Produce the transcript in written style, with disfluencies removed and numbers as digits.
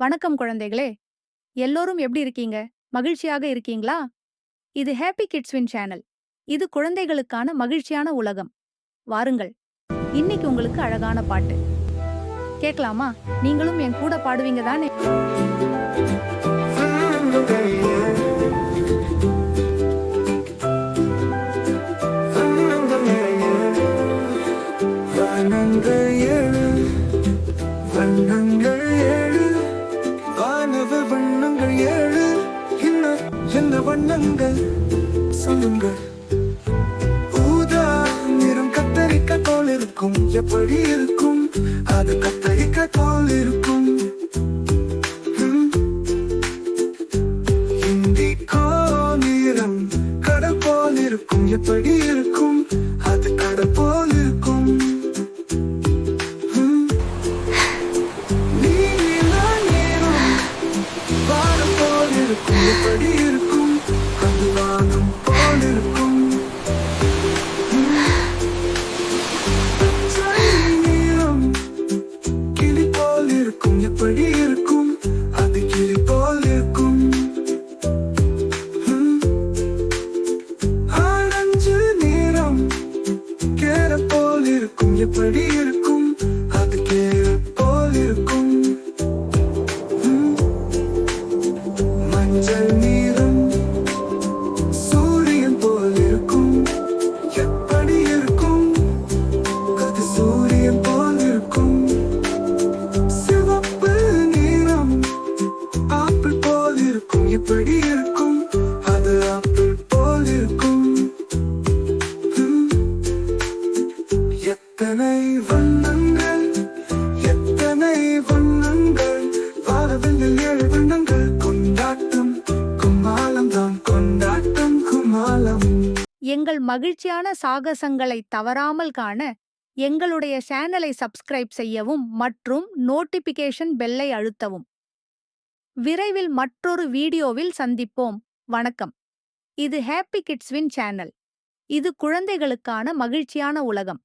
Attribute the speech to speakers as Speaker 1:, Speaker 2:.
Speaker 1: வணக்கம் குழந்தைகளே, எல்லோரும் எப்படி இருக்கீங்க? மகிழ்ச்சியாக இருக்கீங்களா? இது ஹேப்பி கிட்ஸ்வின் சேனல். இது குழந்தைகளுக்கான மகிழ்ச்சியான உலகம். வாருங்கள், இன்னைக்கு உங்களுக்கு அழகான பாட்டு கேட்கலாமா? நீங்களும் என் கூட பாடுவீங்க தானே?
Speaker 2: வண்ணங்கள் சொல்லுங்கள். ஊதா நிறம் கத்தரிக்காய் போல் இருக்கும். எப்படி இருக்கும்? அது கத்தரிக்காய் போல் இருக்கும். இண்டிகோ நிறம் கடல் போல் இருக்கும். எப்படி இருக்கும்? அது கடல் போல் இருக்கும். நீல நிறம் வானம் போல் இருக்கும். எப்படி இருக்கும்? வானம் போல் இருக்கும். நீளம் கிளி போல் இருக்கும். எப்படி இருக்கும்? அது கிளி போல் இருக்கும். ஆரஞ்சு நிறம் கேர போல் இருக்கும். எப்படி இருக்கும்? அது கேர போல் இருக்கும். மஞ்சள் நிறம் எப்படி இருக்கும்? அது ஆப்பிள் போல் இருக்கும். எத்தனை வண்ணங்கள், எத்தனை வண்ணங்கள், வானவில் 7 வண்ணங்கள். கொண்டாட்டம் கும்மாளம் தான், கொண்டாட்டம் கும்மாளம்.
Speaker 1: எங்கள் மகிழ்ச்சியான சாகசங்களை தவறாமல் காண எங்களுடைய சேனலை சப்ஸ்கிரைப் செய்யவும் மற்றும் நோட்டிபிகேஷன் பெல்லை அழுத்தவும். விரைவில் மற்றொரு வீடியோவில் சந்திப்போம். வணக்கம். இது ஹேப்பி கிட்ஸ்வின் சேனல். இது குழந்தைகளுக்கான மகிழ்ச்சியான உலகம்.